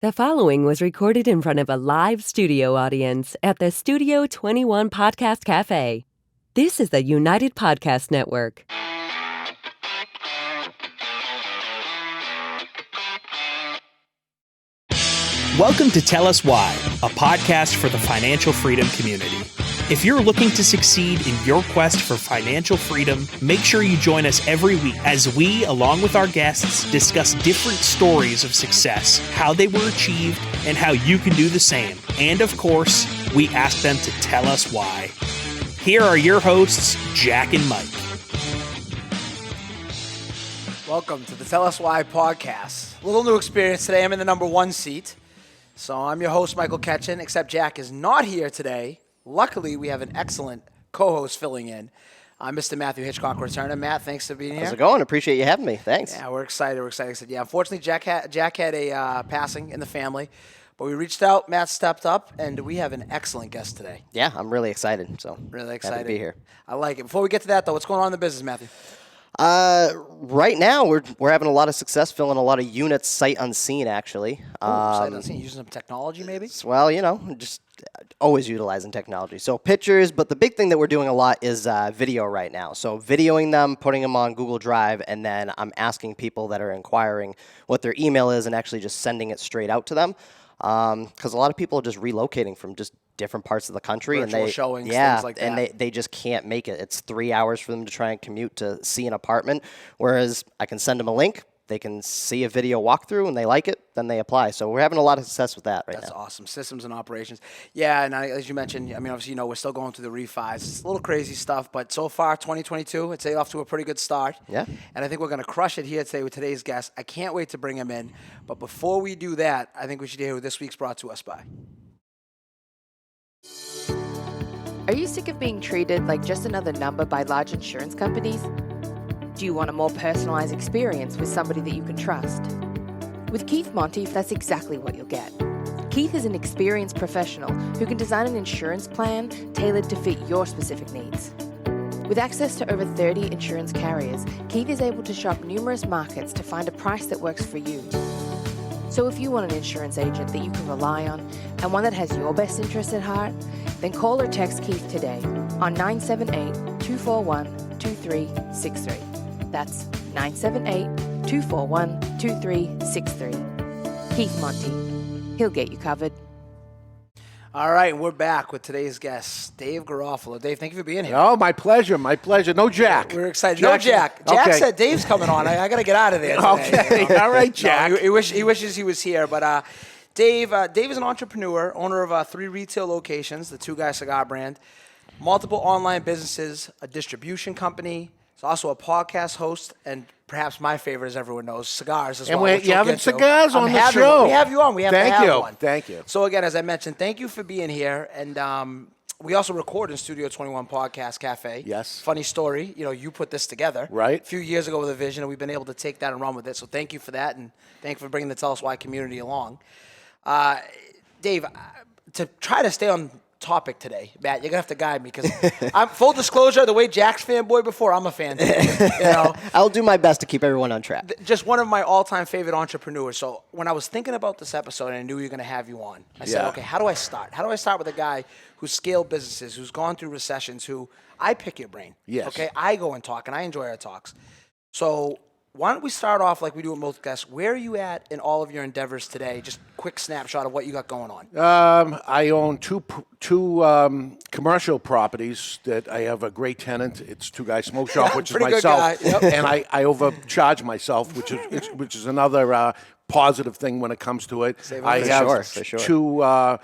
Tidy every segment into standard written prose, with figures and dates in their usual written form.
The following was recorded in front of a live studio audience at the Studio 21 Podcast Cafe. This is the United Podcast Network. Welcome to Tell Us Why, a podcast for the financial freedom community. If you're looking to succeed in your quest for financial freedom, make sure you join us every week as we, along with our guests, discuss different stories of success, how they were achieved, and how you can do the same. And of course, we ask them to tell us why. Here are your hosts, Jack and Mike. Welcome to the Tell Us Why podcast. A little new experience today. I'm in the number one seat. So I'm your host, Michael Ketchen, except Jack is not here today. Luckily, we have an excellent co-host filling in. Mr. Matthew Hitchcock returning. Matt, thanks for being here. How's it going? Appreciate you having me. Thanks. Yeah, we're excited. Yeah, unfortunately, Jack had a passing in the family, but we reached out. Matt stepped up, and we have an excellent guest today. Yeah, I'm really excited. So really excited happy to be here. I like it. Before we get to that, though, what's going on in the business, Matthew? Right now, we're having a lot of success filling a lot of units sight unseen, actually. Sight unseen, using some technology, maybe? Well, just always utilizing technology. So pictures, but the big thing that we're doing a lot is video right now. So videoing them, putting them on Google Drive, and then I'm asking people that are inquiring what their email is and actually just sending it straight out to them. Because a lot of people are just relocating from just different parts of the country, virtual and showings, things like that. and they just can't make it. It's 3 hours for them to try and commute to see an apartment, whereas I can send them a link, they can see a video walkthrough, and they like it, then they apply. So we're having a lot of success with that right now. That's awesome. Systems and operations. Yeah, and as you mentioned, obviously, we're still going through the refis. It's a little crazy stuff, but so far, 2022, it's off to a pretty good start. Yeah. And I think we're going to crush it here today with today's guest. I can't wait to bring him in. But before we do that, I think we should hear who this week's brought to us by. Are you sick of being treated like just another number by large insurance companies? Do you want a more personalized experience with somebody that you can trust? With Keith Monteith, that's exactly what you'll get. Keith is an experienced professional who can design an insurance plan tailored to fit your specific needs. With access to over 30 insurance carriers, Keith is able to shop numerous markets to find a price that works for you. So if you want an insurance agent that you can rely on and one that has your best interests at heart, then call or text Keith today on 978-241-2363. That's 978-241-2363. Keith Monty. He'll get you covered. All right, and we're back with today's guest, Dave Garofalo. Dave, thank you for being here. Oh, my pleasure. No Jack. We're excited. No Jack. Jack said Dave's coming on. I got to get out of there today. Okay. All right, Jack. No, he wishes he was here, but Dave is an entrepreneur, owner of 3 retail locations, the Two Guys Cigar brand, multiple online businesses, a distribution company. He's also a podcast host, and perhaps my favorite, as everyone knows, cigars as well. And you're having cigars on the show. We have you on. We have to have one. Thank you. So again, as I mentioned, thank you for being here. And we also record in Studio 21 Podcast Cafe. Yes. Funny story. You put this together. Right. A few years ago with a vision, and we've been able to take that and run with it. So thank you for that, and thank you for bringing the Tell Us Why community along. Dave, to try to stay on topic today, Matt, you're gonna have to guide me because I'm full disclosure. The way Jack's fanboy before, I'm a fan. I'll do my best to keep everyone on track. Just one of my all-time favorite entrepreneurs. So when I was thinking about this episode and I knew you were gonna have you on, I said, okay, how do I start? How do I start with a guy who's scaled businesses, who's gone through recessions, who I pick your brain? Yes. Okay, I go and talk, and I enjoy our talks. So why don't we start off like we do with most guests? Where are you at in all of your endeavors today? Just quick snapshot of what you got going on. I own two commercial properties that I have a great tenant. It's Two Guys Smoke Shop, which is myself, yep. And I overcharge myself, which is another positive thing when it comes to it. I have for sure.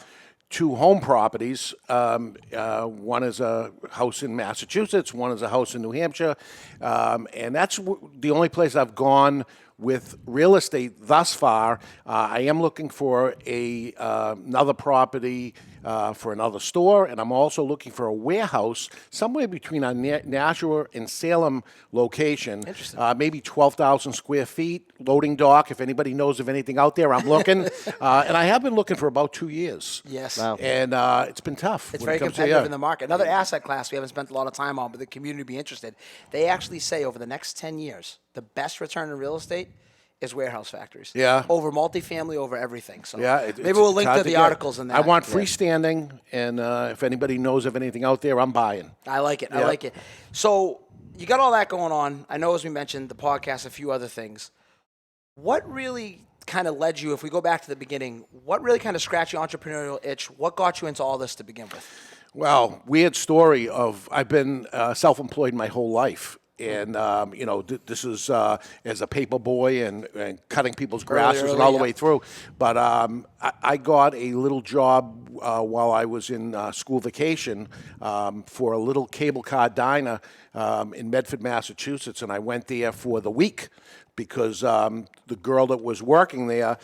Two home properties. One is a house in Massachusetts. One is a house in New Hampshire. And that's the only place I've gone with real estate thus far. I am looking for another property for another store, and I'm also looking for a warehouse somewhere between our Nashua and Salem location. Interesting. Maybe 12,000 square feet, loading dock. If anybody knows of anything out there, I'm looking. And I have been looking for about 2 years. Yes. Wow. And it's been tough. It's very competitive in the market. Another asset class we haven't spent a lot of time on, but the community would be interested. They actually say over the next 10 years, the best return in real estate is warehouse factories. Yeah. Over multifamily, over everything. So Yeah, maybe we'll link to the articles in that. I want freestanding, and if anybody knows of anything out there, I'm buying. I like it. I like it. So you got all that going on. I know, as we mentioned, the podcast, a few other things. What really kind of led you, if we go back to the beginning, what really kind of scratched your entrepreneurial itch? What got you into all this to begin with? Well, weird story of I've been self-employed my whole life. And, this is as a paper boy and cutting people's grasses and all the way through. But I got a little job while I was in school vacation for a little cable car diner in Medford, Massachusetts. And I went there for the week because the girl that was working there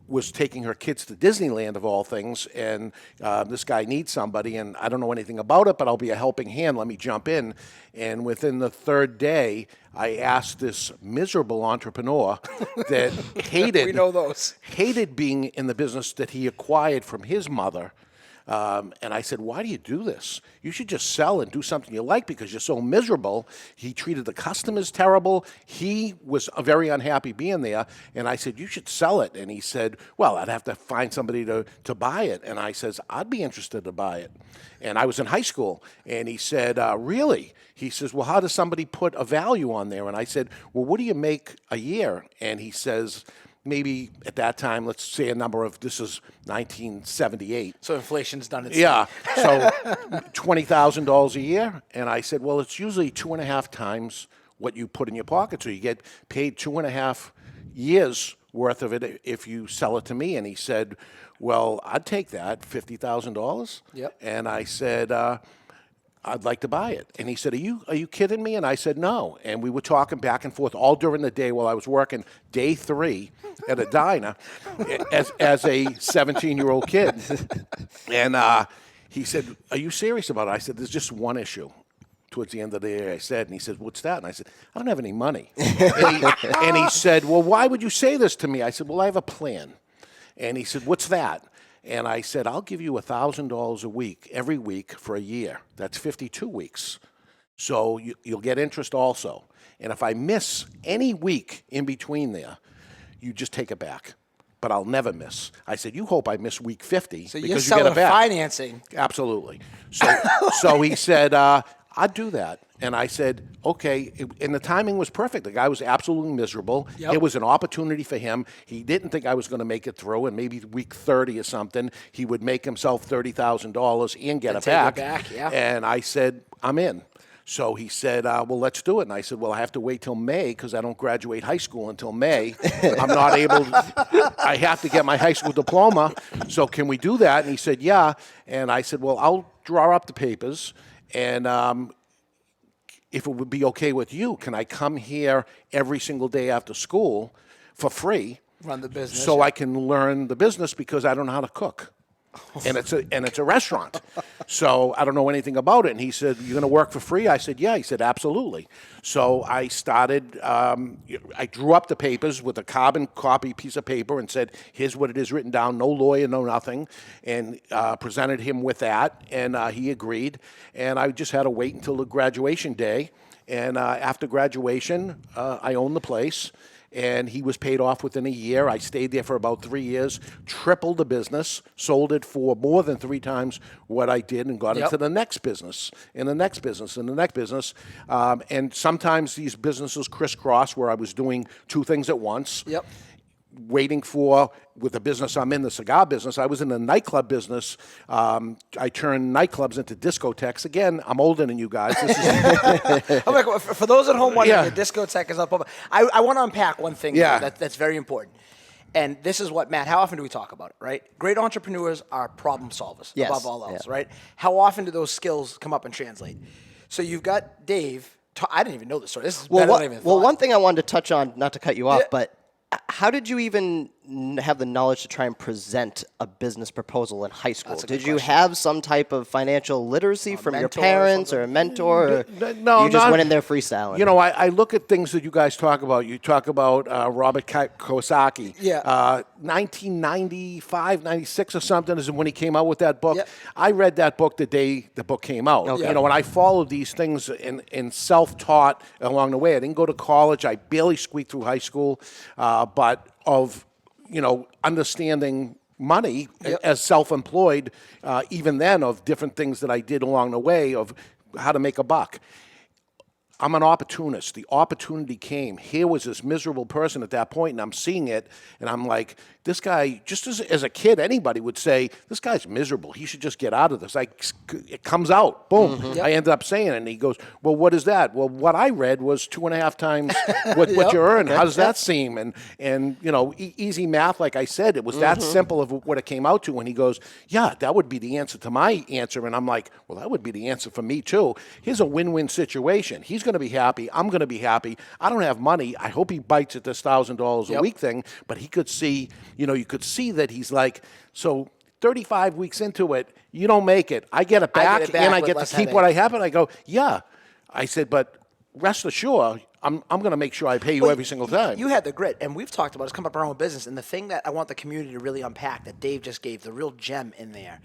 was taking her kids to Disneyland, of all things, and this guy needs somebody, and I don't know anything about it, but I'll be a helping hand. Let me jump in. And within the third day, I asked this miserable entrepreneur that hated We know those. hated being in the business that he acquired from his mother. And I said, why do you do this? You should just sell and do something you like because you're so miserable. He treated the customers terrible. He was very unhappy being there. And I said, you should sell it. And he said, well, I'd have to find somebody to buy it. And I says, I'd be interested to buy it. And I was in high school. And he said, really? He says, well, how does somebody put a value on there? And I said, well, what do you make a year? And he says, maybe at that time, let's say a number of, this is 1978. So inflation's done its Yeah, so $20,000 a year. And I said, well, it's usually 2.5 times what you put in your pocket. So you get paid 2.5 years worth of it if you sell it to me. And he said, well, I'd take that, $50,000. Yep. And I said, I'd like to buy it. And he said, are you kidding me? And I said, no. And we were talking back and forth all during the day while I was working day 3 at a diner as a 17-year-old kid. And he said, are you serious about it? I said, there's just one issue. Towards the end of the day, I said, and he said, what's that? And I said, I don't have any money. and he said, well, why would you say this to me? I said, well, I have a plan. And he said, what's that? And I said, I'll give you $1,000 a week, every week for a year. That's 52 weeks. So you'll get interest also. And if I miss any week in between there, you just take it back. But I'll never miss. I said, you hope I miss week 50 So because you're you selling get it back. financing. Absolutely. So he said, I'd do that. And I said, okay. And the timing was perfect. The guy was absolutely miserable. Yep. It was an opportunity for him. He didn't think I was going to make it through. And maybe week 30 or something, he would make himself $30,000 and get it back. Yeah. And I said, I'm in. So he said, well, let's do it. And I said, well, I have to wait till May because I don't graduate high school until May. I'm not able to, I have to get my high school diploma. So can we do that? And he said, yeah. And I said, well, I'll draw up the papers. And if it would be okay with you, can I come here every single day after school for free? Run the business. So I can learn the business because I don't know how to cook. And it's a restaurant. So I don't know anything about it. And he said, you're going to work for free? I said, yeah. He said, absolutely. So I started, I drew up the papers with a carbon copy piece of paper and said, here's what it is written down, no lawyer, no nothing, and presented him with that. And he agreed. And I just had to wait until the graduation day. And after graduation, I owned the place. And he was paid off within a year. I stayed there for about 3 years, tripled the business, sold it for more than 3 times what I did, and got into the next business, and the next business, and the next business. And sometimes these businesses crisscross where I was doing 2 things at once. Yep. Waiting for, with the business I'm in, the cigar business, I was in the nightclub business. I turned nightclubs into discotheques. Again, I'm older than you guys. This is I'm like, for those at home wondering, the discotheque is up. I want to unpack one thing that's very important. And this is what, Matt, how often do we talk about it, right? Great entrepreneurs are problem solvers above all else, right? How often do those skills come up and translate? So you've got Dave. I didn't even know this story. This is better than I even thought. Well, one thing I wanted to touch on, not to cut you off, but how did you even have the knowledge to try and present a business proposal in high school? That's a good Did you question. have some type of financial literacy from your mentor or parents or a something? mentor? Or No, you just not- went in there freestyling? You know, I look at things that you guys talk about. You talk about Robert Kiyosaki. Yeah. 1995, 96 or something is when he came out with that book. Yep. I read that book the day the book came out. Okay. You know, and I followed these things in self-taught along the way. I didn't go to college. I barely squeaked through high school, but of, understanding money as self-employed, even then, of different things that I did along the way of how to make a buck. I'm an opportunist. The opportunity came. Here was this miserable person at that point, and I'm seeing it, and I'm like, this guy, just as a kid, anybody would say, this guy's miserable. He should just get out of this. It comes out. Boom. I ended up saying it, and he goes, well, what is that? Well, what I read was 2.5 times what you earn. How does that seem? And easy math, like I said, it was that simple of what it came out to. And he goes, yeah, that would be the answer to my answer. And I'm like, well, that would be the answer for me, too. Here's a win-win situation. He's going to be happy. I'm going to be happy. I don't have money. I hope he bites at this $1,000 a week thing. But he could see, you could see that he's like, so 35 weeks into it, you don't make it. I get it back, and I get to keep what I have. And I go, yeah. I said, but rest assured, I'm going to make sure I pay you every single time. You had the grit, and we've talked about it's come up our own business. And the thing that I want the community to really unpack that Dave just gave, the real gem in there,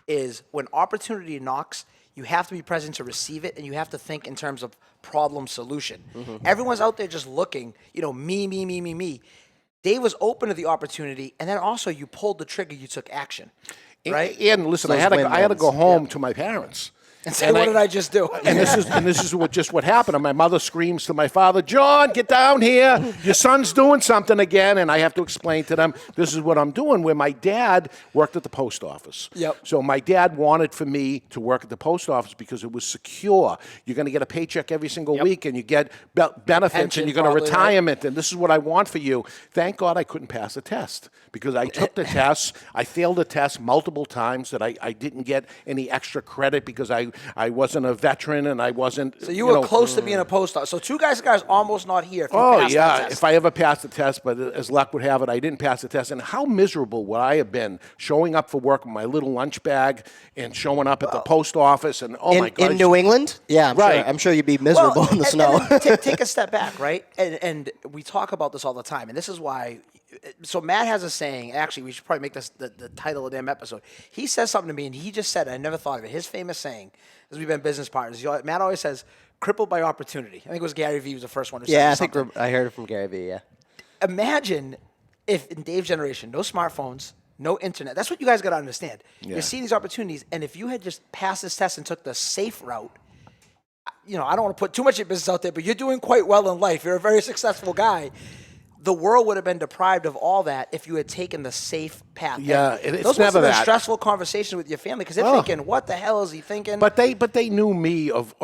is when opportunity knocks, you have to be present to receive it, and you have to think in terms of problem solution. Everyone's out there just looking, me. Dave was open to the opportunity, and then also you pulled the trigger, you took action, right? And listen, I Those had to win-wins. go home to my parents. And say, what did I just do? And this is what happened. And my mother screams to my father, John, get down here. Your son's doing something again. And I have to explain to them, this is what I'm doing. Where my dad worked at the post office. Yep. So my dad wanted for me to work at the post office because it was secure. You're going to get a paycheck every single week, and you get benefits, Pension, and you're going to probably, right? retirement, and this is what I want for you. Thank God I couldn't pass the test because I took the test. I failed the test multiple times that I didn't get any extra credit because I wasn't a veteran and I wasn't. So you were close to being a post office. So two guys almost not here. If you Oh, passed yeah, that test. if I ever passed the test, but as luck would have it, I didn't pass the test. And how miserable would I have been showing up for work with my little lunch bag and showing up at the post office and, my God. In New England? Yeah, Right. I'm sure you'd be miserable in the snow. And then take a step back, right? And we talk about this all the time, and this is why. So Matt has a saying. Actually, we should probably make this the title of the damn episode. He says something to me, and he just said, I never thought of it. His famous saying, as we've been business partners, Matt always says, "Crippled by opportunity." I think it was Gary Vee was the first one who said Yeah, I something. think I heard it from Gary Vee, yeah. Imagine if in Dave's generation, no smartphones, no internet. That's what you guys got to understand. You're seeing these opportunities, and if you had just passed this test and took the safe route, I don't want to put too much of your business out there, but you're doing quite well in life. You're a very successful guy. The world would have been deprived of all that if you had taken the safe path. Yeah, And it's those never must have been that. stressful conversations with your family because they're thinking, "What the hell is he thinking?" But they knew me of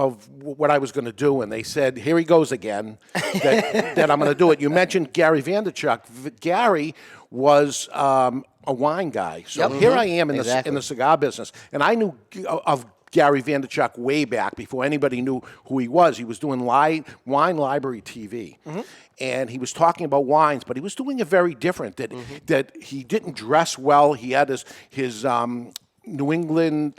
what I was going to do, and they said, "Here he goes again." That I'm going to do it. You mentioned Gary Vaynerchuk. Gary was a wine guy, so here I am in the cigar business, and I knew of Gary Vaynerchuk way back before anybody knew who he was. He was doing Wine Library TV. And he was talking about wines, but he was doing it very different. That he didn't dress well. He had his New England,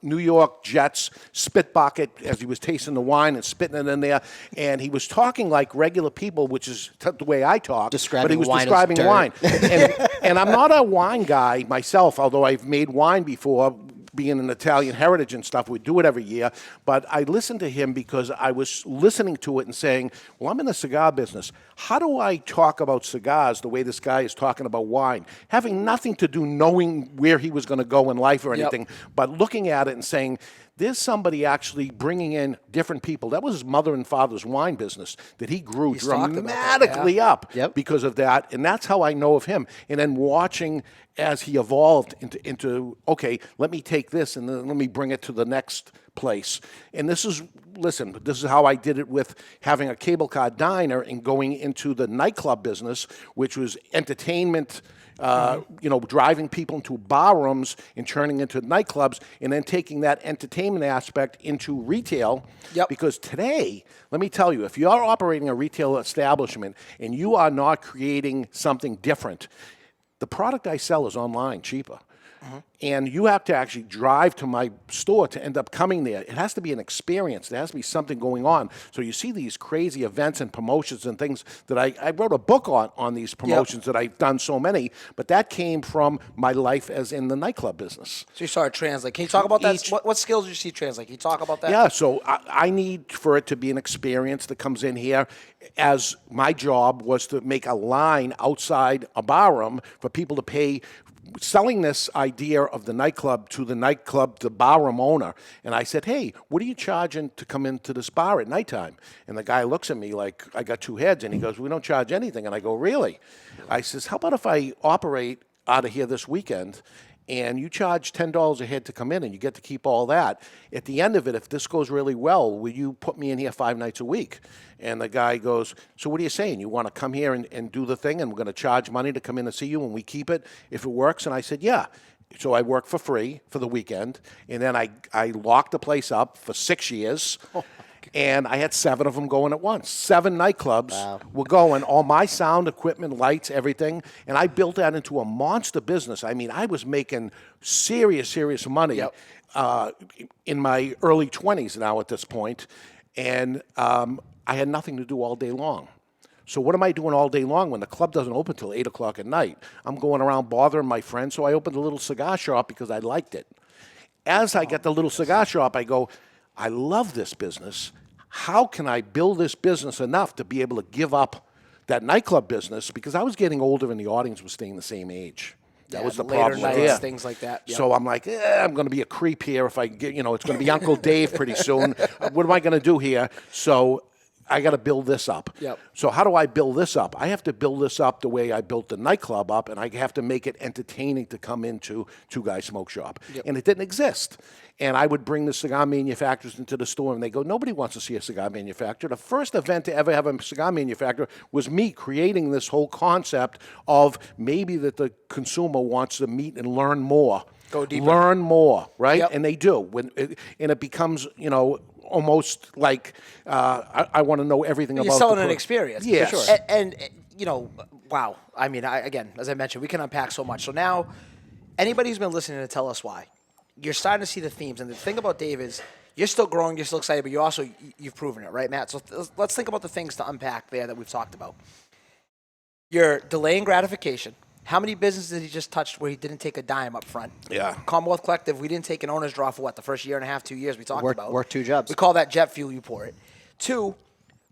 New York Jets spit bucket as he was tasting the wine and spitting it in there. And he was talking like regular people, which is the way I talk. But he was describing wine. And I'm not a wine guy myself, although I've made wine before. Being an Italian heritage and stuff, we do it every year. But I listened to him because I was listening to it and saying, well, I'm in the cigar business. How do I talk about cigars the way this guy is talking about wine? Having nothing to do knowing where he was going to go in life or anything, but looking at it and saying, there's somebody actually bringing in different people. That was his mother and father's wine business that he grew dramatically up because of that. And that's how I know of him. And then watching as he evolved into okay, let me take this and then let me bring it to the next place. And this is how I did it with having a cable car diner and going into the nightclub business, which was entertainment, driving people into bar rooms and turning into nightclubs, and then taking that entertainment aspect into retail. Yep. Because today, let me tell you, if you are operating a retail establishment and you are not creating something different, the product I sell is online cheaper. And you have to actually drive to my store to end up coming there. It has to be an experience. There has to be something going on. So you see these crazy events and promotions and things that I wrote a book on these promotions that I've done so many, but that came from my life as in the nightclub business. So you started translate. Can you talk about that? What skills do you see translate? Can you talk about that? Yeah, so I need for it to be an experience that comes in here, as my job was to make a line outside a bar room for people to pay, selling this idea of the nightclub, the bar room owner. And I said, hey, what are you charging to come into this bar at nighttime? And the guy looks at me like I got two heads, and he goes, we don't charge anything. And I go, really? I says, how about if I operate out of here this weekend and you charge $10 a head to come in and you get to keep all that? At the end of it, if this goes really well, will you put me in here 5 nights a week? And the guy goes, so what are you saying? You want to come here and do the thing, and we're going to charge money to come in and see you, and we keep it if it works? And I said, yeah. So I worked for free for the weekend, and then I locked the place up for 6 years. And I had 7 of them going at once. 7 nightclubs were going, all my sound equipment, lights, everything. And I built that into a monster business. I mean, I was making serious money in my early 20s now at this point. And I had nothing to do all day long. So what am I doing all day long when the club doesn't open till 8 o'clock at night? I'm going around bothering my friends, so I opened a little cigar shop because I liked it. As I get the little cigar shop, I go, I love this business. How can I build this business enough to be able to give up that nightclub business? Because I was getting older and the audience was staying the same age. That was the problem. Later nights, things like that. Yep. So I'm like, I'm going to be a creep here if I get, it's going to be Uncle Dave pretty soon. What am I going to do here? So I got to build this up. Yep. So how do I build this up? I have to build this up the way I built the nightclub up, and I have to make it entertaining to come into Two Guys Smoke Shop. Yep. And it didn't exist. And I would bring the cigar manufacturers into the store, and they go, nobody wants to see a cigar manufacturer. The first event to ever have a cigar manufacturer was me creating this whole concept of maybe that the consumer wants to meet and learn more. Go deeper. Learn more, right? Yep. And they do. And it becomes, almost like I want to know everything about. You're selling an experience, yes. for sure. And wow. I mean, again, as I mentioned, we can unpack so much. So now, anybody who's been listening to Tell Us Why, you're starting to see the themes. And the thing about Dave is, you're still growing, you're still excited, but you've proven it, right, Matt? So let's think about the things to unpack there that we've talked about. You're delaying gratification. How many businesses did he just touch where he didn't take a dime up front? Yeah. Commonwealth Collective, we didn't take an owner's draw for the first year and a half, 2 years we talked about. Worked 2 jobs. We call that jet fuel, you pour it. 2,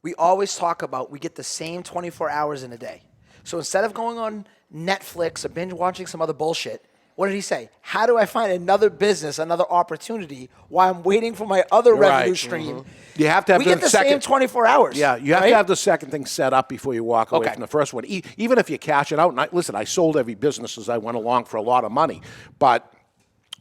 we always talk about we get the same 24 hours in a day. So instead of going on Netflix or binge watching some other bullshit, what did he say? How do I find another business, another opportunity while I'm waiting for my other revenue stream? Mm-hmm. You have to have we get the same 24 hours. Yeah, you have to have the second thing set up before you walk away from the first one. Even if you cash it out, and listen, I sold every business as I went along for a lot of money. But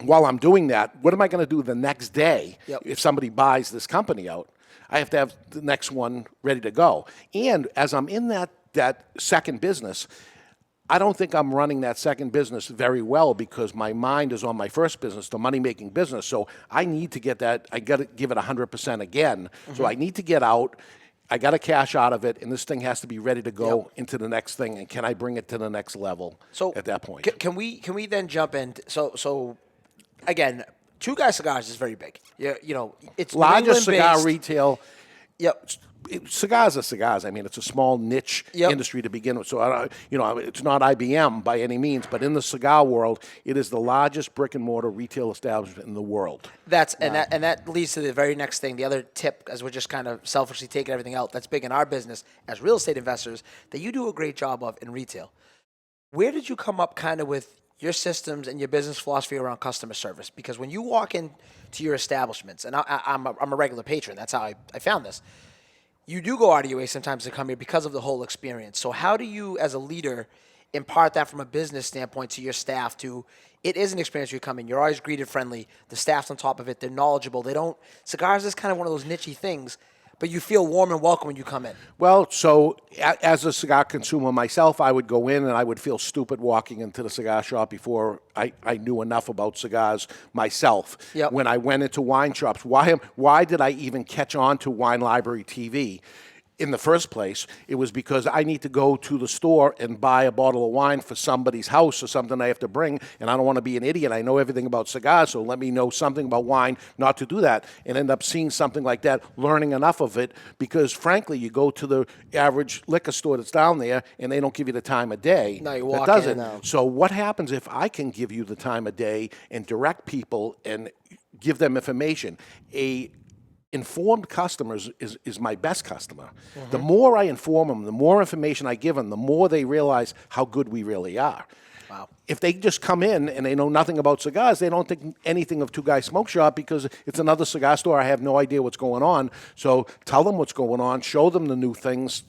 while I'm doing that, what am I going to do the next day if somebody buys this company out? I have to have the next one ready to go. And as I'm in that second business, I don't think I'm running that second business very well because my mind is on my first business, the money-making business. So I need to get that. I got to give it 100% again. Mm-hmm. So I need to get out. I got to cash out of it, and this thing has to be ready to go into the next thing. And can I bring it to the next level at that point? Can we then jump in? So again, Two Guys Cigars is very big. It's largest cigar retail. Yep. Cigars are cigars. I mean, it's a small niche industry to begin with. So, it's not IBM by any means, but in the cigar world, it is the largest brick and mortar retail establishment in the world. And that leads to the very next thing. The other tip, as we're just kind of selfishly taking everything out, that's big in our business as real estate investors, that you do a great job of in retail. Where did you come up kind of with your systems and your business philosophy around customer service? Because when you walk into your establishments, and I'm a regular patron, that's how I found this. You do go out of your way sometimes to come here because of the whole experience. So how do you, as a leader, impart that from a business standpoint to your staff it is an experience you come in. You're always greeted friendly. The staff's on top of it. They're knowledgeable. Cigars is kind of one of those niche things, but you feel warm and welcome when you come in. Well, so as a cigar consumer myself, I would go in and I would feel stupid walking into the cigar shop before I knew enough about cigars myself. Yep. When I went into wine shops, why did I even catch on to Wine Library TV? In the first place, it was because I need to go to the store and buy a bottle of wine for somebody's house or something I have to bring, and I don't want to be an idiot. I know everything about cigars, so let me know something about wine not to do that, and end up seeing something like that, learning enough of it, because frankly, you go to the average liquor store that's down there, and they don't give you the time of day. No, you walk that in. doesn't. So what happens if I can give you the time of day and direct people and give them information? Informed customers is my best customer. Mm-hmm. The more I inform them, the more information I give them, the more they realize how good we really are. Wow. If they just come in and they know nothing about cigars, they don't think anything of Two Guys Smoke Shop because it's another cigar store. I have no idea what's going on. So tell them what's going on, show them the new things,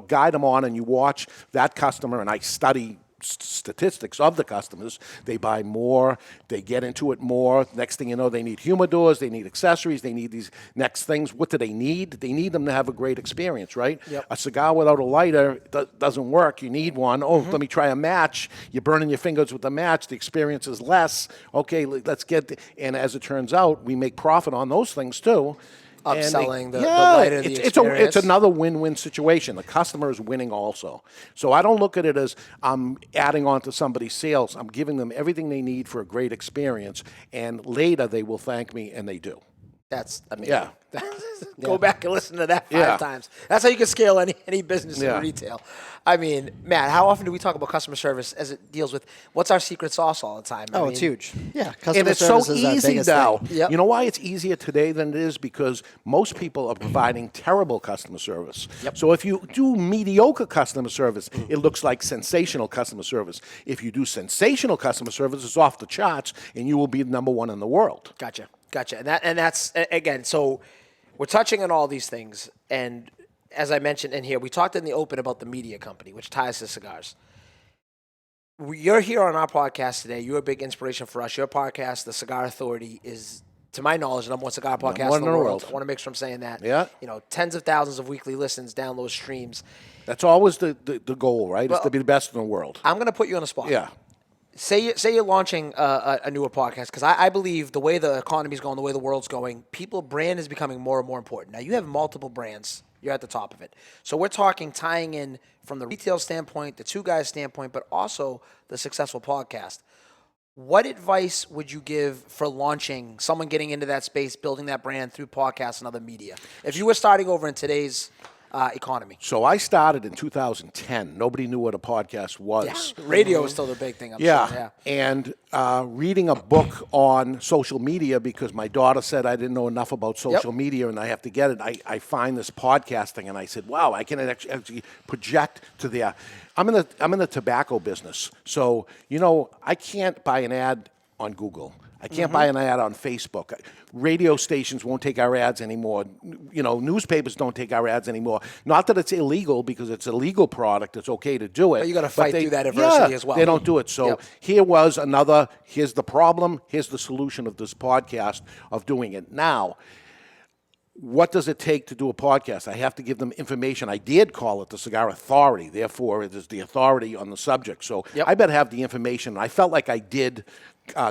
guide them on, and you watch that customer, and I study statistics of the customers. They buy more, they get into it more. Next thing you know, they need humidors, they need accessories, they need these next things. What do they need? They need them to have a great experience, right? Yep. A cigar without a lighter doesn't work. You need one. Oh, let me try a match. You're burning your fingers with the match. The experience is less. Okay, let's get, and as it turns out, we make profit on those things too. Upselling the lighter, the experience. It's another win-win situation. The customer is winning also. So I don't look at it as I'm adding on to somebody's sales. I'm giving them everything they need for a great experience, and later they will thank me, and they do. That's amazing. Yeah. Go back and listen to that 5 times. That's how you can scale any business in retail. I mean, Matt, how often do we talk about customer service as it deals with what's our secret sauce all the time? It's huge. Yeah, customer and it's service so is our easy biggest now. thing. Yep. You know why it's easier today than it is? Because most people are providing terrible customer service. Yep. So if you do mediocre customer service, it looks like sensational customer service. If you do sensational customer service, it's off the charts, and you will be number one in the world. Gotcha. And that's, again, so we're touching on all these things, and as I mentioned in here, we talked in the open about the media company, which ties to cigars. You're here on our podcast today. You're a big inspiration for us. Your podcast, the Cigar Authority, is, to my knowledge, the number one cigar podcast in the world. I want to make sure I'm saying that. Yeah. Tens of thousands of weekly listens, downloads, streams. That's always the goal, right? Well, is to be the best in the world. I'm going to put you on the spot. Yeah. Say you're launching a newer podcast, because I believe the way the economy's going, the way the world's going, brand is becoming more and more important. Now, you have multiple brands. You're at the top of it. So we're talking tying in from the retail standpoint, the Two Guys standpoint, but also the successful podcast. What advice would you give for launching, someone getting into that space, building that brand through podcasts and other media? If you were starting over in today's economy. So I started in 2010. Nobody knew what a podcast was. Yeah. Radio is still the big thing, I'm sure. Yeah. And reading a book on social media, because my daughter said I didn't know enough about social media and I have to get it. I find this podcasting and I said, wow, I can actually project to the... I'm in the tobacco business. So, I can't buy an ad on Google. I can't buy an ad on Facebook. Radio stations won't take our ads anymore. Newspapers don't take our ads anymore. Not that it's illegal, because it's a legal product. It's okay to do it. But you got to fight through that adversity as well. They don't do it. So here's the problem, here's the solution of this podcast of doing it. Now, what does it take to do a podcast? I have to give them information. I did call it the Cigar Authority. Therefore, it is the authority on the subject. So I better have the information. I felt like I did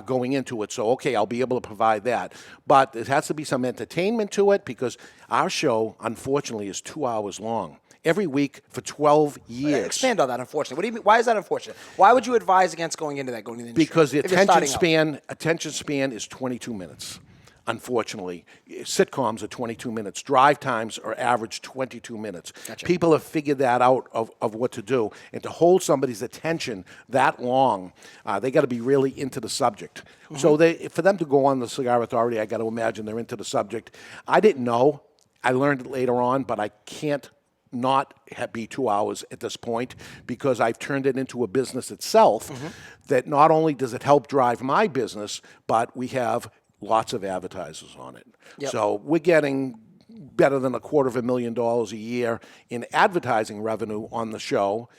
going into it. So, okay, I'll be able to provide that. But there has to be some entertainment to it, because our show, unfortunately, is 2 hours long. Every week for 12 years. Expand on that, unfortunately. What do you mean? Why is that unfortunate? Why would you advise against going into the industry? Because the attention span is 22 minutes. Unfortunately, sitcoms are 22 minutes. Drive times are average 22 minutes. Gotcha. People have figured that out of what to do. And to hold somebody's attention that long, they got to be really into the subject. So for them to go on the Cigar Authority, I got to imagine they're into the subject. I didn't know. I learned it later on, but I can't not be 2 hours at this point, because I've turned it into a business itself that not only does it help drive my business, but we have lots of advertisers on it. Yep. So we're getting better than $250,000 a year in advertising revenue on the show,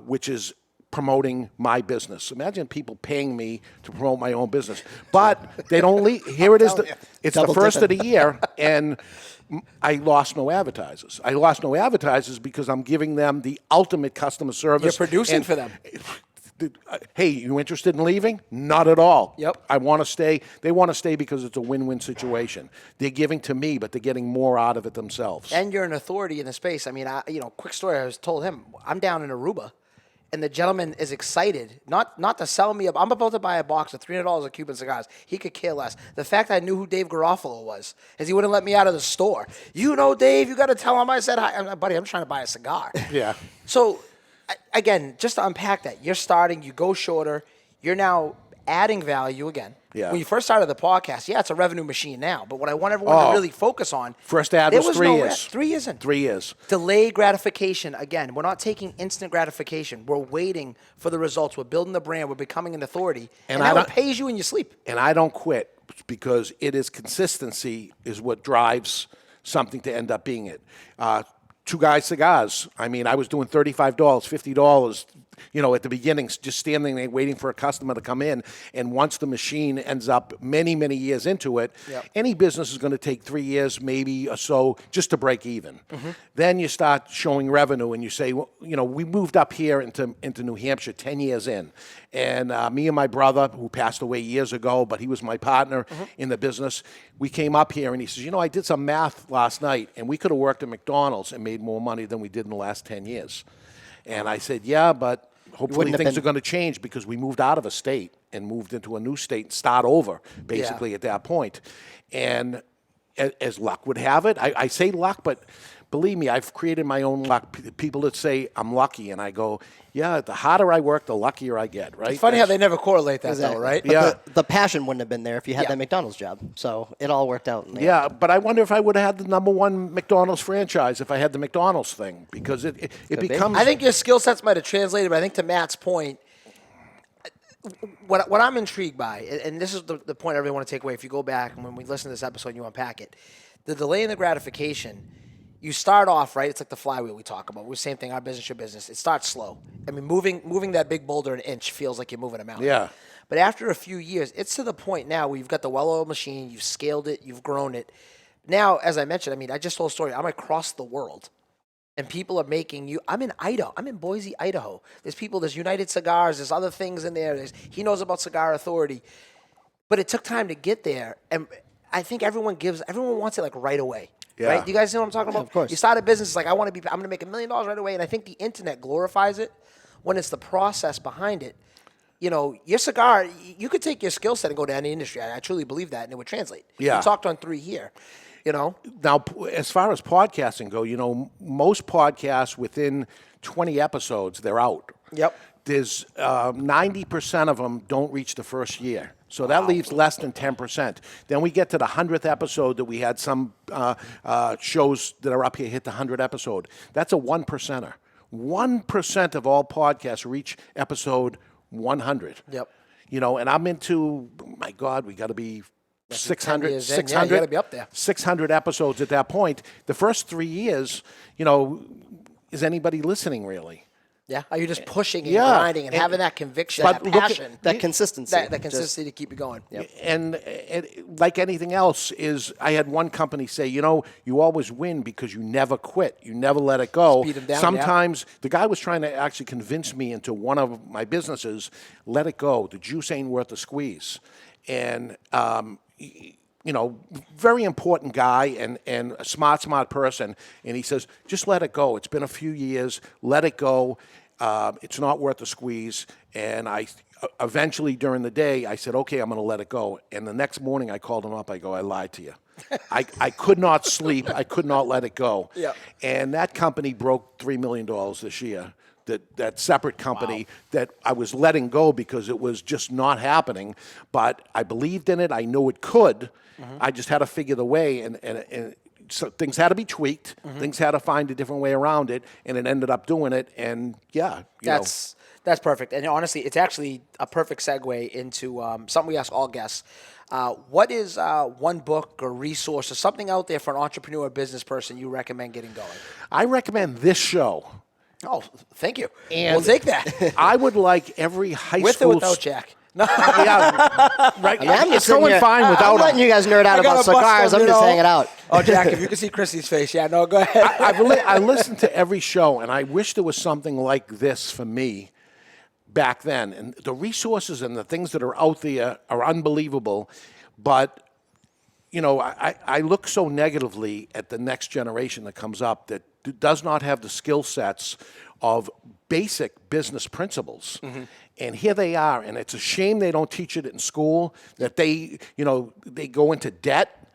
which is promoting my business. Imagine people paying me to promote my own business. But they don't leave. Here it is. It's the first of the year, and I lost no advertisers. I lost no advertisers because I'm giving them the ultimate customer service. You're producing for them. Hey, you interested in leaving? Not at all. Yep. I want to stay. They want to stay because it's a win-win situation. They're giving to me, but they're getting more out of it themselves. And you're an authority in the space. I mean, quick story. I was told him, I'm down in Aruba, and the gentleman is excited, not to sell me. I'm about to buy a box of $300 of Cuban cigars. He could care less. The fact I knew who Dave Garofalo was is he wouldn't let me out of the store. You know, Dave, you got to tell him I said hi. I'm like, buddy, I'm trying to buy a cigar. Yeah. So, again, just to unpack that, you're starting, you go shorter, you're now adding value again. Yeah. When you first started the podcast, it's a revenue machine now. But what I want everyone to really focus on, first ad there was 3 no years. 3 years in. 3 years. Delayed gratification. Again, we're not taking instant gratification. We're waiting for the results. We're building the brand. We're becoming an authority. And that one pays you in your sleep. And I don't quit because it is consistency is what drives something to end up being it. Two Guys Cigars. I mean, I was doing $35, $50, at the beginning, just standing there waiting for a customer to come in. And once the machine ends up many, many years into it, any business is going to take 3 years, maybe or so, just to break even. Mm-hmm. Then you start showing revenue, and you say, well, we moved up here into New Hampshire 10 years in. And me and my brother, who passed away years ago, but he was my partner in the business, we came up here, and he says, I did some math last night, and we could have worked at McDonald's and made more money than we did in the last 10 years. And I said, yeah, but hopefully things are going to change because we moved out of a state and moved into a new state and start over, basically, at that point. And as luck would have it, I say luck, but believe me, I've created my own luck. People that say I'm lucky, and I go, yeah, the harder I work, the luckier I get, right? It's funny how they never correlate that, though, right? But the passion wouldn't have been there if you had that McDonald's job. So it all worked out. But I wonder if I would have had the number one McDonald's franchise if I had the McDonald's thing, because it becomes... I think your skill sets might have translated, but I think to Matt's point, what I'm intrigued by, and this is the point I really want to take away, if you go back and when we listen to this episode and you unpack it, the delay in the gratification, you start off, right? It's like the flywheel we talk about. We're the same thing, our business, your business. It starts slow. I mean, moving that big boulder an inch feels like you're moving a mountain. Yeah. But after a few years, it's to the point now where you've got the well-oiled machine, you've scaled it, you've grown it. Now, as I mentioned, I just told a story. I'm across the world, and people are making you. I'm in Idaho. I'm in Boise, Idaho. There's United Cigars. There's other things in there. He knows about Cigar Authority. But it took time to get there, and I think everyone wants it like right away. Yeah. Right? You guys know what I'm talking about? Of course. You start a business, it's like, I'm going to make $1 million right away. And I think the internet glorifies it when it's the process behind it. Your cigar, you could take your skill set and go to any industry. I truly believe that, and it would translate. Yeah. You talked on 3 here, Now, as far as podcasting go, most podcasts within 20 episodes, they're out. Yep. There's 90% of them don't reach the first year. So that leaves less than 10%. Then we get to the 100th episode that we had some shows that are up here hit the 100th episode. That's a 1%er. 1% of all podcasts reach episode 100. Yep. And I'm into, my God, we got to be 600, you 600, gotta be up there. 600 episodes at that point. The first 3 years, is anybody listening really? Yeah. Are you just pushing and grinding and having that conviction, that passion, that consistency. that consistency to keep you going? Yep. And like anything else I had one company say, you always win because you never quit. You never let it go. Speed 'em down, Sometimes the guy was trying to actually convince me into one of my businesses, let it go. The juice ain't worth the squeeze. And, very important guy and a smart person. And he says, just let it go. It's been a few years. Let it go. It's not worth the squeeze. And I eventually during the day, I said, okay, I'm going to let it go. And the next morning I called him up. I go, I lied to you. I could not sleep. I could not let it go. Yeah. And that company broke $3 million this year. That separate company that I was letting go because it was just not happening. But I believed in it. I knew it could. I just had to figure the way, and so things had to be tweaked. Things had to find a different way around it, and it ended up doing it. And That's perfect. And honestly, it's actually a perfect segue into something we ask all guests. What is one book or resource or something out there for an entrepreneur or business person you recommend getting going? I recommend this show. Oh, thank you. And we'll take that. I would like every high With school... or without Jack? No. Yeah, right. I'm It's going fine without I'm letting you guys nerd out I gotta about cigars. bust them, I'm just hanging out. Oh, Jack, if you could see Chrissy's face. Yeah, no, go ahead. I listened to every show, and I wish there was something like this for me back then. And the resources and the things that are out there are unbelievable. But, you know, I look so negatively at the next generation that comes up that does not have the skill sets of basic business principles. Mm-hmm. And here they are, and it's a shame they don't teach it in school, that they go into debt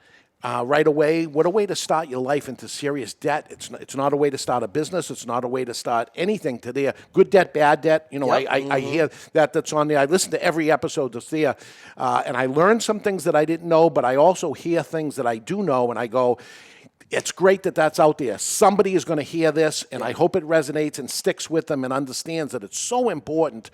right away. What a way to start your life into serious debt. It's not a way to start a business. It's not a way to start anything to there. Good debt, bad debt. You know, I hear that's on there. I listen to every episode that's there, and I learn some things that I didn't know, but I also hear things that I do know, and I go, it's great that that's out there. Somebody is going to hear this, and I hope it resonates and sticks with them and understands that it's so important.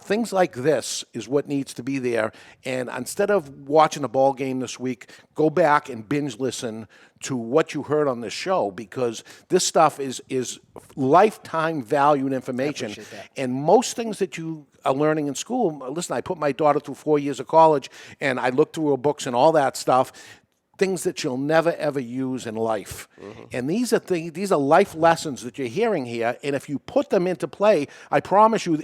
Things like this is what needs to be there. And instead of watching a ball game this week, go back and binge listen to what you heard on this show, because this stuff is lifetime valued information. And most things that you are learning in school, listen, I put my daughter through 4 years of college, and I looked through her books and all that stuff. Things that you'll never ever use in life, and these are life lessons that you're hearing here. And if you put them into play, I promise you.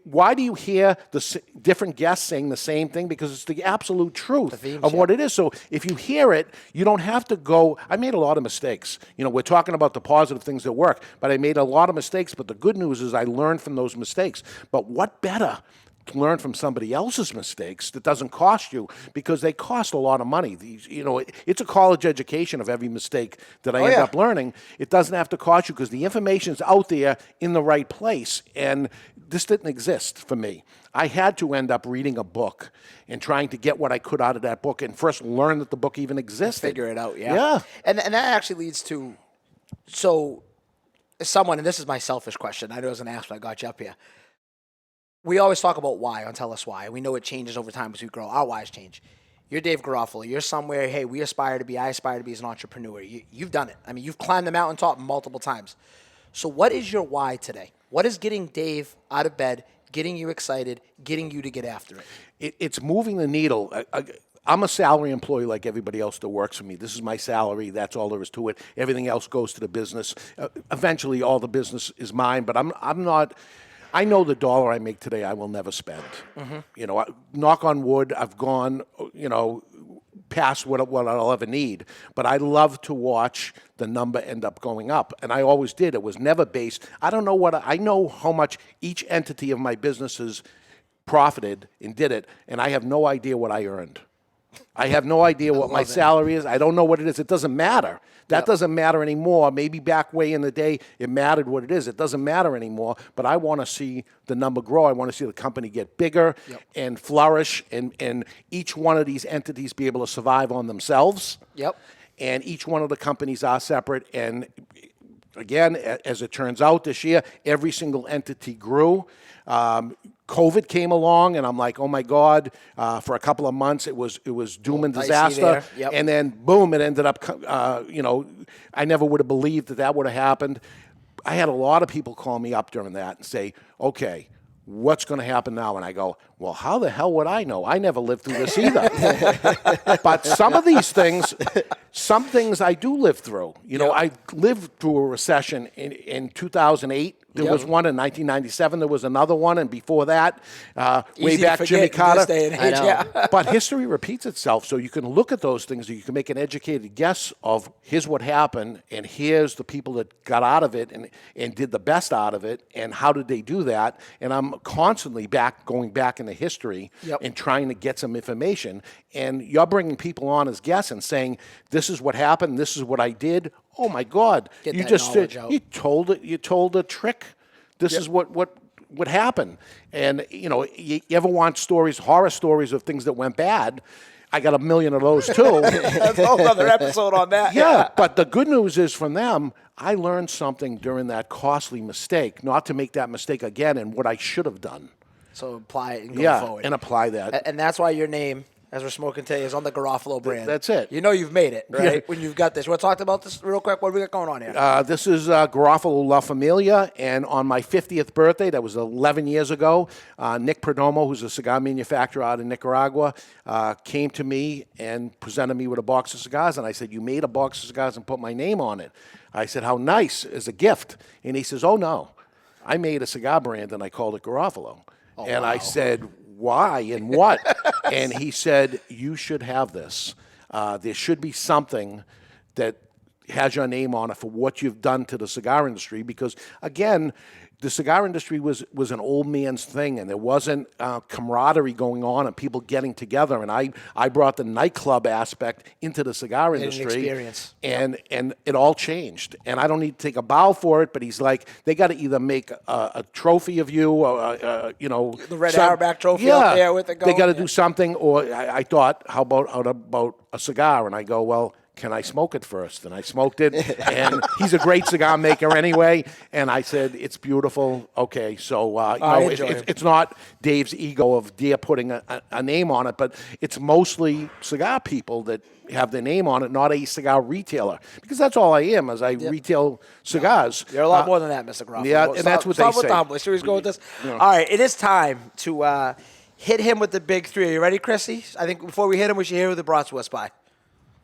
Why do you hear the different guests saying the same thing? Because it's the absolute truth of what it is. So if you hear it, you don't have to go. I made a lot of mistakes. You know, we're talking about the positive things that work, but I made a lot of mistakes. But the good news is I learned from those mistakes. But what better to learn from somebody else's mistakes that doesn't cost you, because they cost a lot of money. It's a college education of every mistake that I end up learning. It doesn't have to cost you because the information's out there in the right place, and this didn't exist for me. I had to end up reading a book and trying to get what I could out of that book and first learn that the book even existed. Figure it out, yeah. And that actually leads to, so someone, and this is my selfish question, I know I was going to ask when I got you up here. We always talk about why on Tell Us Why. We know it changes over time as we grow. Our whys change. You're Dave Garofalo. You're somewhere, hey, I aspire to be as an entrepreneur. You've done it. I mean, you've climbed the mountaintop multiple times. So what is your why today? What is getting Dave out of bed, getting you excited, getting you to get after it? It's moving the needle. I'm a salary employee like everybody else that works for me. This is my salary. That's all there is to it. Everything else goes to the business. Eventually, all the business is mine, but I'm not... I know the dollar I make today I will never spend. Mm-hmm. You know, knock on wood, I've gone, past what I'll ever need. But I love to watch the number end up going up. And I always did. It was never based. I know how much each entity of my businesses profited and did it, and I have no idea what I earned. I have no idea what my salary is. I don't know what it is. It doesn't matter. That doesn't matter anymore. Maybe back way in the day it mattered what it is. It doesn't matter anymore. But I want to see the number grow. I want to see the company get bigger and flourish, and each one of these entities be able to survive on themselves. Yep. And each one of the companies are separate. And again, as it turns out this year, every single entity grew. COVID came along, and I'm like, oh my God! For a couple of months, it was doom and disaster, and then boom, it ended up. I never would have believed that would have happened. I had a lot of people call me up during that and say, "Okay, what's going to happen now?" And I go, "Well, how the hell would I know? I never lived through this either." But some of these things, some things I do live through. I lived through a recession in 2008. There was one in 1997. There was another one, and before that, way back, Jimmy Carter. But history repeats itself, so you can look at those things, and you can make an educated guess of here's what happened, and here's the people that got out of it and did the best out of it, and how did they do that? And I'm constantly going back into history and trying to get some information. And you're bringing people on as guests and saying, "This is what happened. This is what I did." Oh my God! You told a trick. This is what happened. And you ever want horror stories of things that went bad? I got a million of those too. That's a whole other episode on that. Yeah, but the good news is from them, I learned something during that costly mistake, not to make that mistake again, and what I should have done. So apply it and go forward. And apply that. And that's why your name as we're smoking today, is on the Garofalo brand. That's it. You know you've made it, right? Yeah. When you've got this. You want to talk about this real quick? What do we got going on here? This is Garofalo La Familia, and on my 50th birthday, that was 11 years ago, Nick Perdomo, who's a cigar manufacturer out in Nicaragua, came to me and presented me with a box of cigars, and I said, you made a box of cigars and put my name on it. I said, how nice, as a gift. And he says, oh, no, I made a cigar brand, and I called it Garofalo. And I said, why and what? And he said, you should have this. There should be something that has your name on it for what you've done to the cigar industry, because, again, the cigar industry was an old man's thing, and there wasn't camaraderie going on and people getting together. And I brought the nightclub aspect into the cigar industry. Experience. And it all changed. And I don't need to take a bow for it, but he's like, they got to either make a trophy of you, or, the Red Auerbach trophy up there with the They got to do something. Or I thought, how about a cigar? And I go, well, can I smoke it first? And I smoked it, and he's a great cigar maker anyway. And I said, it's beautiful. Okay, so it's not Dave's ego of Deere putting a name on it, but it's mostly cigar people that have their name on it, not a cigar retailer. Because that's all I am, as I retail cigars. You're a lot more than that, Mr. Garofalo. Yeah, and that's what they say. Should we go with this? All right, it is time to hit him with the big three. Are you ready, Chrissy? I think before we hit him, we should hear who the brought to us by.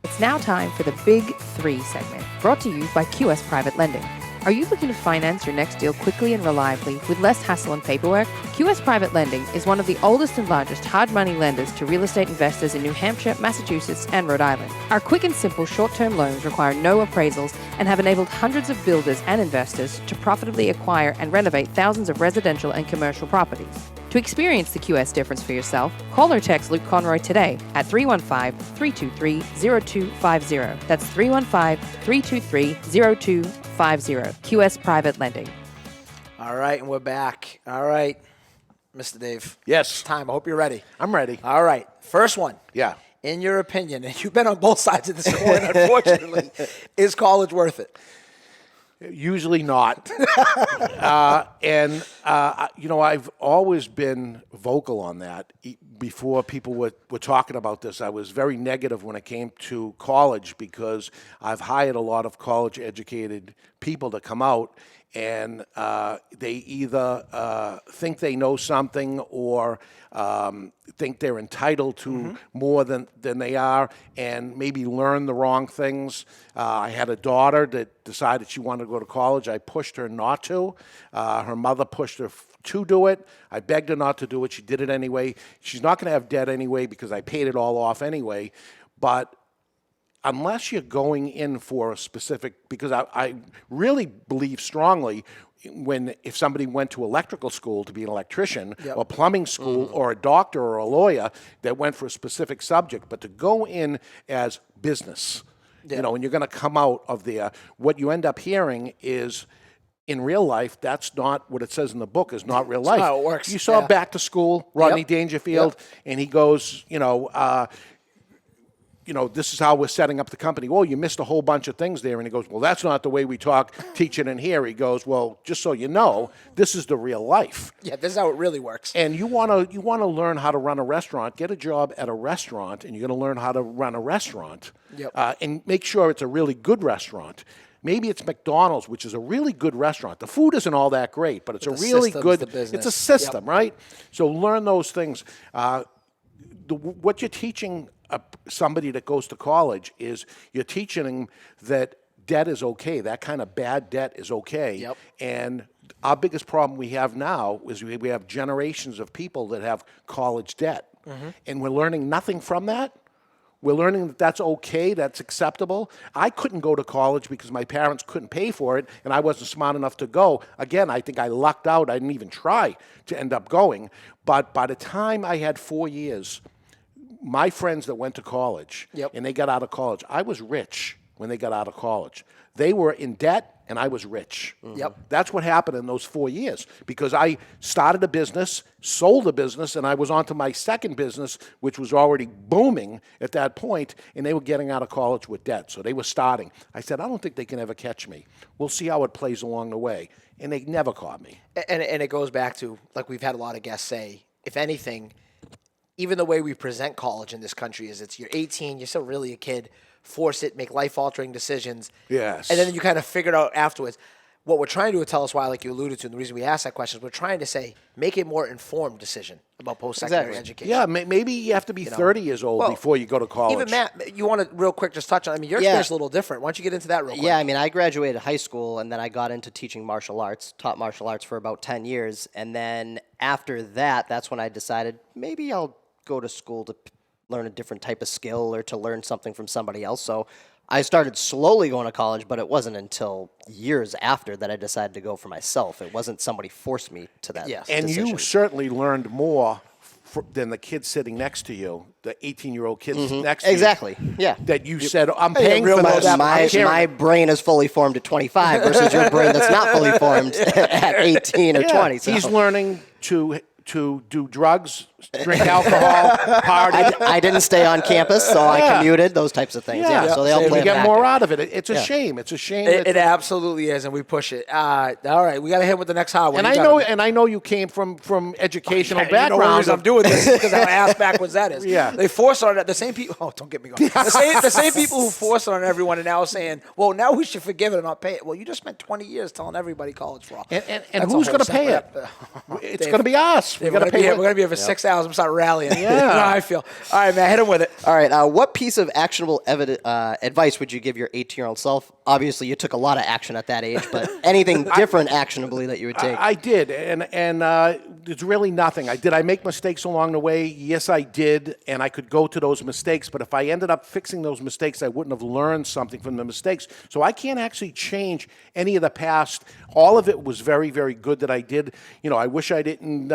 It's now time for the Big Three segment, brought to you by QS Private Lending. Are you looking to finance your next deal quickly and reliably with less hassle and paperwork? QS Private Lending is one of the oldest and largest hard money lenders to real estate investors in New Hampshire, Massachusetts, and Rhode Island. Our quick and simple short-term loans require no appraisals and have enabled hundreds of builders and investors to profitably acquire and renovate thousands of residential and commercial properties. To experience the QS difference for yourself, call or text Luke Conroy today at 315-323-0250. That's 315-323-0250. QS Private Lending. All right, and we're back. All right, Mr. Dave. Yes. It's time. I hope you're ready. I'm ready. All right, first one. Yeah. In your opinion, and you've been on both sides of this coin, unfortunately, is college worth it? Usually not. I've always been vocal on that. Before people were talking about this, I was very negative when it came to college, because I've hired a lot of college-educated people to come out, and they either think they know something or think they're entitled to more than they are, and maybe learn the wrong things. I had a daughter that decided she wanted to go to college. I pushed her not to. Her mother pushed her to do it. I begged her not to do it. She did it anyway. She's not going to have debt anyway because I paid it all off anyway. But unless you're going in for a specific, because I really believe strongly if somebody went to electrical school to be an electrician, or plumbing school, or a doctor or a lawyer that went for a specific subject, but to go in as business, and you're going to come out of there, what you end up hearing is, in real life, that's not what it says in the book, is not real life. That's how it works. You saw Back to School, Rodney Dangerfield, and he goes, this is how we're setting up the company. Well, you missed a whole bunch of things there. And he goes, well, that's not the way we talk, teach it in here. He goes, well, just so you know, this is the real life. Yeah, this is how it really works. And you want to learn how to run a restaurant, get a job at a restaurant, and you're going to learn how to run a restaurant. And make sure it's a really good restaurant. Maybe it's McDonald's, which is a really good restaurant. The food isn't all that great, but it's a really good, it's a system, right? So learn those things. What you're teaching somebody that goes to college is you're teaching them that debt is okay. That kind of bad debt is okay. And our biggest problem we have now is we have generations of people that have college debt. And we're learning nothing from that. We're learning that that's okay, that's acceptable. I couldn't go to college because my parents couldn't pay for it, and I wasn't smart enough to go. Again, I think I lucked out. I didn't even try to end up going. But by the time I had 4 years, my friends that went to college, and they got out of college, I was rich when they got out of college. They were in debt, and I was rich. That's what happened in those 4 years, because I started a business, sold a business, and I was on to my second business, which was already booming at that point, and they were getting out of college with debt, so they were starting. I said, I don't think they can ever catch me. We'll see how it plays along the way. And they never caught me. And it goes back to, like we've had a lot of guests say, if anything, even the way we present college in this country is you're 18, you're still really a kid, force it, make life-altering decisions. Yes. And then you kind of figure it out afterwards. What we're trying to do at Tell Us Why, like you alluded to, and the reason we asked that question is we're trying to say, make a more informed decision about post-secondary education. Yeah, maybe you have to be 30 years old before you go to college. Even Matt, you want to real quick just touch on, I mean, your experience is a little different. Why don't you get into that real quick? Yeah, I mean, I graduated high school, and then I got into teaching martial arts, taught martial arts for about 10 years, and then after that, that's when I decided maybe I'll go to school to learn a different type of skill or to learn something from somebody else. So I started slowly going to college, but it wasn't until years after that I decided to go for myself. It wasn't somebody forced me to that And decision. you certainly learned more than the kid sitting next to you, the 18-year-old kid next to you. Exactly, yeah. That you said, I'm paying for My, this. my brain is fully formed at 25 versus your brain that's not fully formed at 18 or 20. So. He's learning to do drugs, drink alcohol, party. I didn't stay on campus, so I commuted, those types of things. Yeah, so they all play You a get factor. more out of it. It's a shame. It's a shame. It absolutely is, and we push it. All right, we got to hit with the next hot one. And I know you came from educational background. You know the reason I'm doing this because how ass backwards that is. Yeah. They force it on the same people. Oh, don't get me going. The same people who force it on everyone are now saying, well, now we should forgive it and not pay it. Well, you just spent 20 years telling everybody college fraud. And who's going to pay it? It's going to be us. We're going to be here for 6 hours. I'm going to start rallying. Yeah. That's how I feel. All right, man, hit him with it. All right, what piece of actionable advice would you give your 18-year-old self? Obviously, you took a lot of action at that age, but anything different actionably that you would take? I did, and there's really nothing. Did I make mistakes along the way? Yes, I did, and I could go to those mistakes, but if I ended up fixing those mistakes, I wouldn't have learned something from the mistakes. So I can't actually change any of the past. All of it was very, very good that I did. You know, I wish I didn't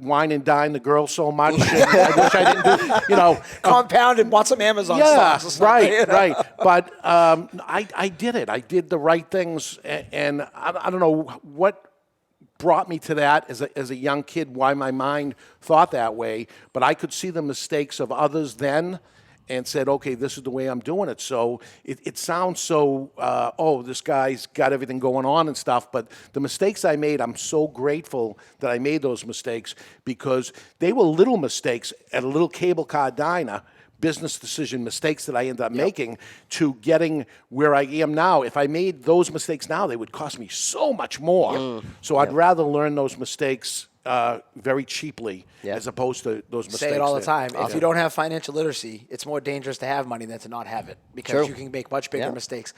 wine and dine the girls so much. And I wish I didn't do, compound and bought some Amazon stocks or something. Right. But I did it. I did the right things, and I don't know what brought me to that as a young kid, why my mind thought that way, but I could see the mistakes of others then and said, okay, this is the way I'm doing it. So it sounds so, this guy's got everything going on and stuff, but the mistakes I made, I'm so grateful that I made those mistakes because they were little mistakes at a little cable car diner, business decision mistakes that I ended up making to getting where I am now. If I made those mistakes now, they would cost me so much more. So I'd rather learn those mistakes very cheaply as opposed to those mistakes. Say it all the time. If you don't have financial literacy, it's more dangerous to have money than to not have it because you can make much bigger mistakes.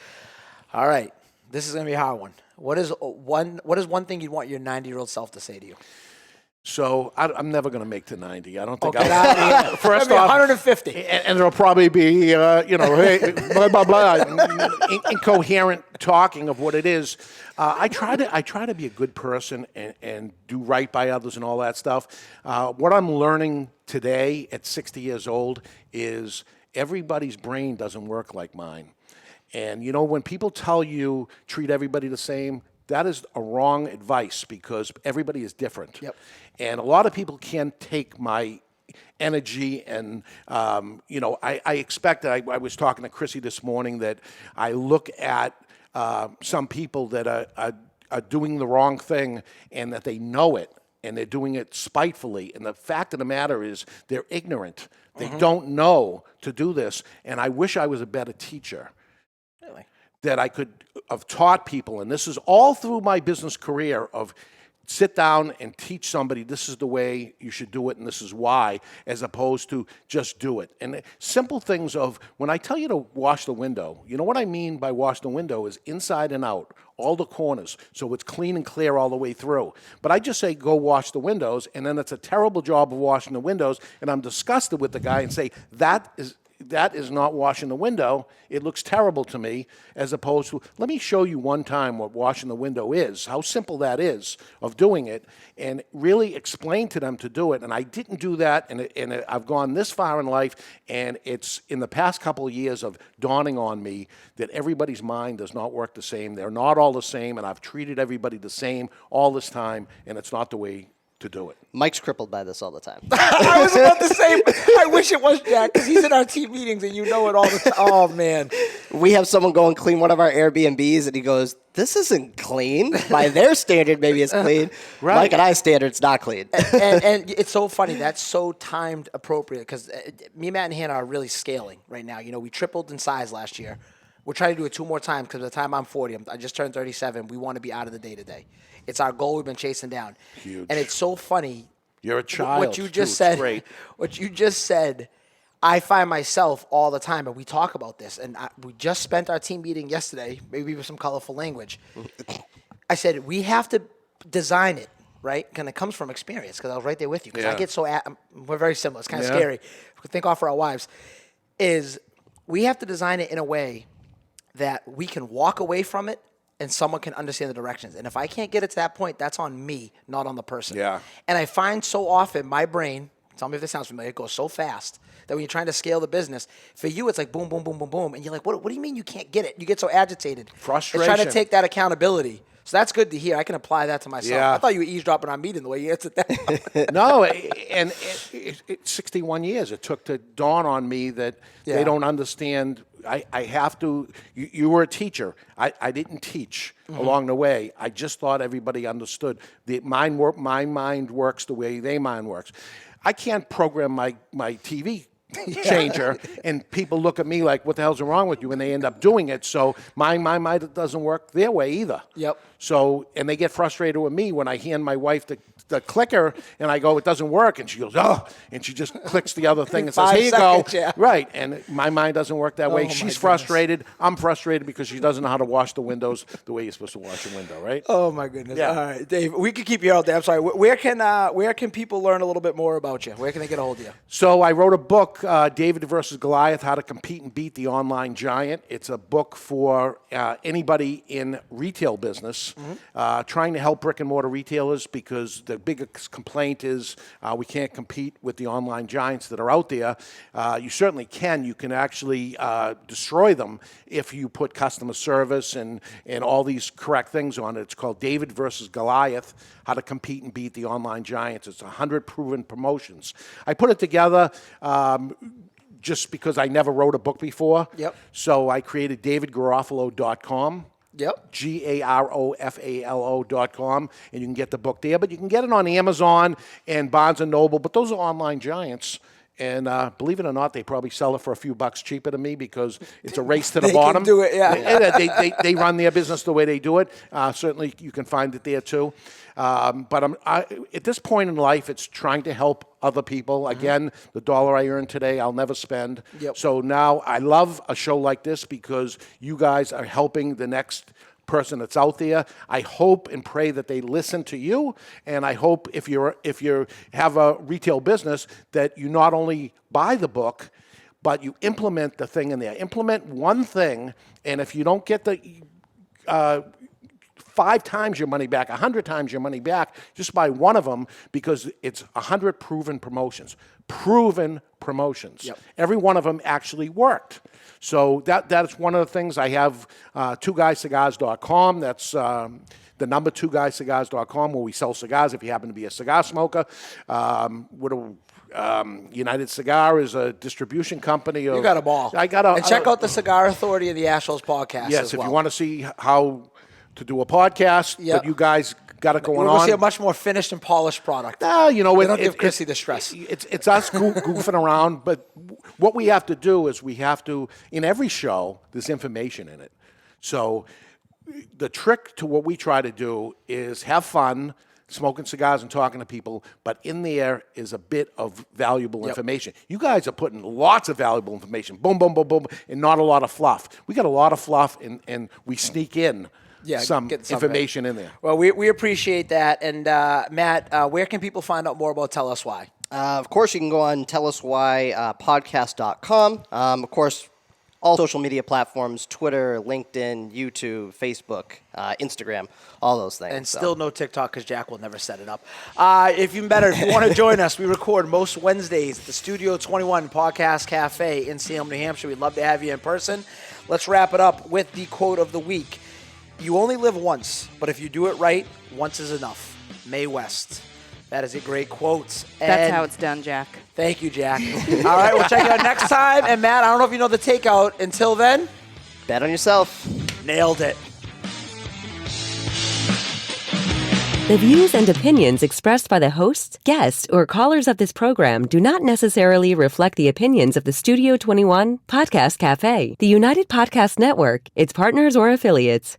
All right. This is going to be a hard one. What is one thing you'd want your 90-year-old self to say to you? So I'm never going to make to 90. I don't think I'll. First off, 150, and there'll probably be hey, blah blah blah, incoherent talking of what it is. I try to be a good person and do right by others and all that stuff. What I'm learning today at 60 years old is everybody's brain doesn't work like mine. And when people tell you treat everybody the same, that is a wrong advice because everybody is different. Yep. And a lot of people can't take my energy and, I expect that I was talking to Chrissy this morning that I look at some people that are doing the wrong thing and that they know it and they're doing it spitefully. And the fact of the matter is they're ignorant. They don't know to do this. And I wish I was a better teacher. Really? That I could have taught people, and this is all through my business career, of sit down and teach somebody this is the way you should do it and this is why, as opposed to just do it. And simple things of when I tell you to wash the window, you know what I mean by wash the window is inside and out, all the corners, so it's clean and clear all the way through. But I just say go wash the windows, and then it's a terrible job of washing the windows, and I'm disgusted with the guy and say that is not washing the window. It looks terrible to me, as opposed to, let me show you one time what washing the window is, how simple that is of doing it, and really explain to them to do it. And I didn't do that, and I've gone this far in life, and it's in the past couple of years of dawning on me that everybody's mind does not work the same. They're not all the same, and I've treated everybody the same all this time, and it's not the way to do it. Mike's crippled by this all the time. I was about to say, I wish it was Jack, because he's in our team meetings and you know it all the time. Oh, man. We have someone go and clean one of our Airbnbs, and he goes, this isn't clean. By their standard, maybe it's clean. Right. Mike and I's standard, it's not clean. And it's so funny. That's so timed appropriate, because me, Matt, and Hannah are really scaling right now. You know, we tripled in size last year. We're trying to do it 2 more times, because by the time I'm 40, I just turned 37. We want to be out of the day-to-day. It's our goal we've been chasing down. Huge. And it's so funny. You're a child. What you just too. It's said. great. What you just said. I find myself all the time, and we talk about this. And we just spent our team meeting yesterday, maybe with some colorful language. I said we have to design it right, and it comes from experience, because I was right there with you. Because I get so we're very similar. It's kind of scary. We think off for our wives. Is we have to design it in a way that we can walk away from it and someone can understand the directions. And if I can't get it to that point, that's on me, not on the person. Yeah. And I find so often my brain, tell me if this sounds familiar, it goes so fast that when you're trying to scale the business, for you it's like boom, boom, boom, boom, boom. And you're like, what do you mean you can't get it? You get so agitated. Frustration. It's trying to take that accountability. So that's good to hear. I can apply that to myself. Yeah. I thought you were eavesdropping on me the way you answered that. No, and 61 years it took to dawn on me that they don't understand. I have to. You were a teacher. I didn't teach along the way. I just thought everybody understood. My mind works the way their mind works. I can't program my TV changer, and people look at me like, what the hell's wrong with you? And they end up doing it. So my mind doesn't work their way either. Yep. So, and they get frustrated with me when I hand my wife the clicker and I go, it doesn't work. And she goes, oh, and she just clicks the other thing and says, 5 here you seconds, go. yeah. Right. And my mind doesn't work that way. Oh, my She's goodness. frustrated. I'm frustrated because she doesn't know how to wash the windows the way you're supposed to wash a window, right? Oh my goodness! Yeah. All right, Dave, we could keep you out there. I'm sorry. Where can people learn a little bit more about you? Where can they get a hold of you? So I wrote a book, David versus Goliath, How to Compete and Beat the Online Giant. It's a book for anybody in retail business, trying to help brick and mortar retailers, because the biggest complaint is we can't compete with the online giants that are out there. You certainly can. You can actually destroy them if you put customer service and all these correct things on it. It's called David versus Goliath, How to Compete and Beat the Online Giants. It's 100 proven promotions. I put it together just because I never wrote a book before. Yep. So I created davidgarofalo.com. Yep. GAROFALO.com, and you can get the book there. But you can get it on Amazon and Barnes & Noble, but those are online giants. And believe it or not, they probably sell it for a few bucks cheaper than me, because it's a race to the bottom. Can do it, yeah. They run their business the way they do it. Certainly, you can find it there too. But at this point in life, it's trying to help other people. Again, the dollar I earn today, I'll never spend. Yep. So now I love a show like this, because you guys are helping the next person that's out there. I hope and pray that they listen to you, and I hope if you have a retail business that you not only buy the book, but you implement the thing in there. Implement one thing, and if you don't get the 5 times your money back, 100 times your money back, just buy one of them, because it's 100 proven promotions. Proven promotions. Yep. Every one of them actually worked. So that's one of the things. I have 2guyscigars.com. That's the number 2guyscigars.com, where we sell cigars if you happen to be a cigar smoker. United Cigar is a distribution company. You got a ball. And check out the Cigar Authority and the Ashholes podcast. Yes, as if well. you want to see how to do a podcast that you guys got it going We'll on. see a much more finished and polished product. We don't give Chrissy the stress. It's us goofing around, but what we have to do is in every show, there's information in it. So the trick to what we try to do is have fun, smoking cigars and talking to people, but in there is a bit of valuable information. You guys are putting lots of valuable information, boom, boom, boom, boom, and not a lot of fluff. We got a lot of fluff, and we sneak in some information in there. Well, we appreciate that. And Matt, where can people find out more about Tell Us Why? Of course, you can go on telluswhypodcast.com. Of course, all social media platforms, Twitter, LinkedIn, YouTube, Facebook, Instagram, all those things. And still no TikTok, because Jack will never set it up. If you want to join us, we record most Wednesdays at the Studio 21 Podcast Cafe in Salem, New Hampshire. We'd love to have you in person. Let's wrap it up with the quote of the week. You only live once, but if you do it right, once is enough. Mae West. That is a great quote. That's how it's done, Jack. Thank you, Jack. All right, we'll check it out next time. And Matt, I don't know if you know the takeout. Until then, Bet on yourself. nailed it. The views and opinions expressed by the hosts, guests, or callers of this program do not necessarily reflect the opinions of the Studio 21 Podcast Cafe, the United Podcast Network, its partners, or affiliates.